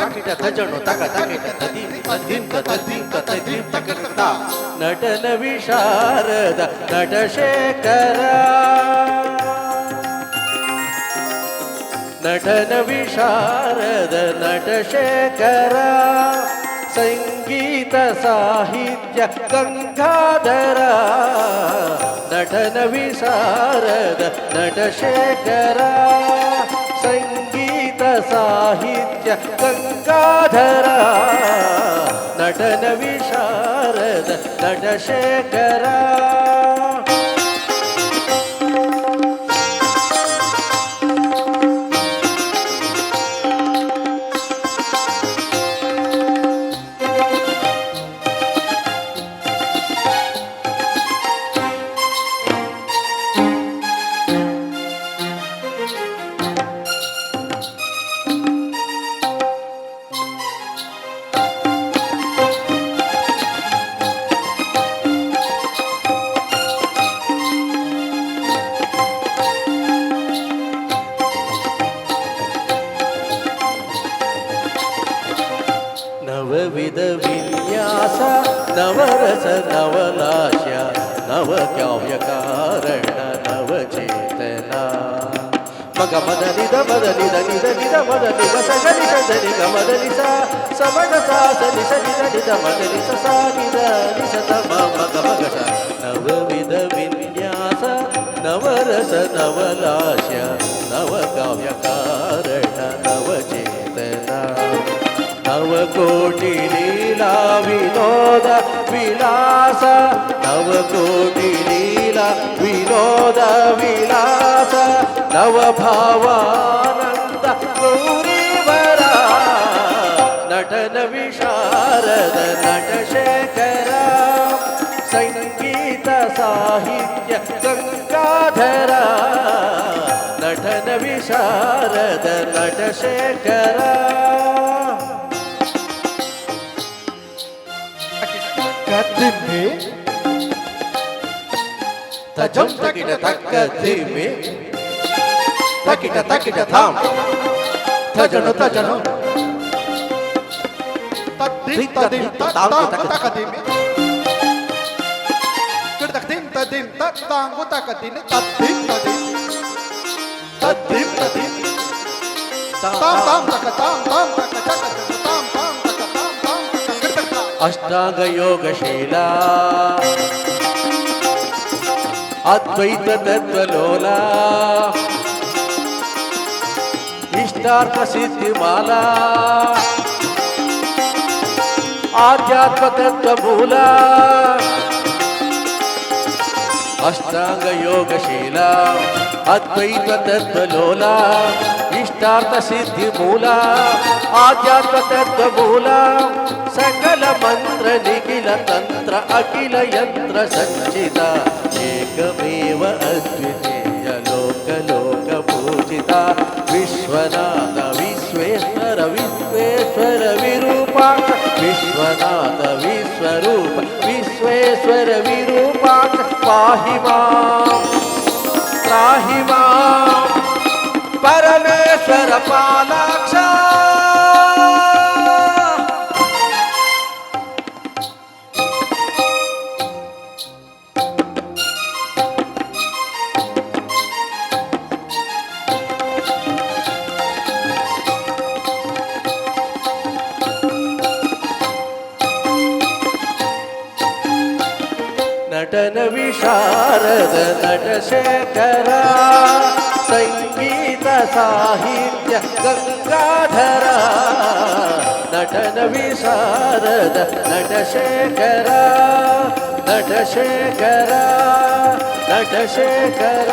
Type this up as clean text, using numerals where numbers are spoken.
ತಾಕಿಟ ತಜಣು ತಕ ತಾಕಿಟ ತದೀಂ ತದೀಂ ತದೀಂ ತದೀಂ ತಕಟ ನಟನ ವಿಶಾರದ ನಟಶೇಖರ ನಟನ ವಿಶಾರದ ನಟಶೇಖರ ಸಂಗೀತ ಸಾಹಿತ್ಯ ಗಂಗಾಧರ ನಟನ ವಿಶಾರದ ನಟಶೇಖರ ಸಂಗೀತ ಸಾಹಿತ್ಯ ಗಂಗಾಧರ ನಟನ ವಿಶಾರದ ನಟಶೇಖರ ನವವಿಧ ವಿನ್ಯಾಸ ನವರಸ ನವಲಾಸ್ಯ ನವಕಾವ್ಯ ಕಾರಣ ನವಚೇತನ ಮಗ ಮದನಿದ ಮದನಿದ ನಿದ ನಿದ ಮದನಿದ ಸಗನಿ ಸದನಿಗ ಮದನಿಸ ಸಮಗ ಸಾಸನಿ ಸನಿದ ನಿದ ಮದನಿಸ ಸಾನಿದ ನಿಸತ ಮಗ ಮಗಟ ನವವಿಧ ವಿನ್ಯಾಸ ನವರಸ ನವಲಾಸ್ಯ ನವಕಾವ್ಯ ಕಾರಣ ನವಚೇತನ ನವಕೋಟಿ ಲೀಲಾ ವಿನೋದ ವಿಲಾಸ ನವಕೋಟಿ ಲೀಲಾ ವಿನೋದ ವಿಲಾಸ ನವಭಾವಾನಂದ ಗೌರೀವರ ನಟನ ವಿಶಾರದ ನಟಶೇಖರ ಸಂಗೀತ ಸಾಹಿತ್ಯ ಗಂಗಾಧರ ನಟನ ವಿಶಾರದ ನಟಶೇಖರ ದಿಮ್ಮಿ ತಜಂ ತಕಿಟ ತಕ್ಕ ದಿಮ್ಮಿ ತಕಿಟ ತಕಿಟ ಥಾಮ್ ತಜನು ತಜನು ತದ್ದಿಂ ತದಿಂ ತಕದಿಮಿ ಕಿಡತಕ್ದಿಂ ತದಿಂ ತತ್ತಾಂಗು ತಕದಿನಿ ತದ್ದಿಂ ತದಿಂ ತದ್ದಿಂ ತದಿಂ ತಾಂ ತಾಂ ತಕ ತಾಂ ತಾಂ ತಕ ತಕ ತಾಂ ತಾಂ ತಕ ತಾಂ ತಾಂ ತಕ ಕಿಡತಕ ಅಷ್ಟಾಂಗ ಯೋಗಶೀಲ ಅದ್ವೈತ ತತ್ವಲೋಲ ಇಷ್ಟಾರ್ಥ ಸಿದ್ಧಿಮಾಲಾ ಆಧ್ಯಾತ್ಮ ತತ್ವ ಮೂಲ ಅಷ್ಟಾಂಗ ಯೋಗಶೀಲ ಅದ್ವೈತ ತತ್ವಲೋಲ ಇಷ್ಟಾರ್ಥ ಸಿದ್ಧಿ ಮೂಲ ಆಧ್ಯಾತ್ಮ ತತ್ವ ಮೂಲ ಸಕಲ ಮಂತ್ರ ನಿಖಿಲ ತಂತ್ರ ಅಖಿಲ ಯಂತ್ರ ಸಂಚಿತ ಏಕಮೇವ ಅದ್ವಿತೀಯ ಲೋಕ ಲೋಕ ಪೂಜಿತ ವಿಶ್ವನಾಥ ವಿಶ್ವೇಶ್ವರ ವಿಶ್ವೇಶ್ವರ ವಿರೂಪಾಕ್ಷ ವಿಶ್ವನಾಥ ವಿಶ್ವರೂಪ ವಿಶ್ವೇಶ್ವರ ವಿರೂಪಾಕ್ಷ ಪಾಹಿ ಮಾಂ ತ್ರಾಹಿ ಮಾಂ ಪರಮೇಶ್ವರ ಪಾಲಾಕ್ಷ ನಟನ ವಿಶಾರದ ನಟಶೇಖರ ಸಂಗೀತ ಸಾಹಿತ್ಯ ಗಂಗಾಧರ ನಟನ ವಿಶಾರದ ನಟಶೇಖರ ನಟಶೇಖರ ನಟಶೇಖರ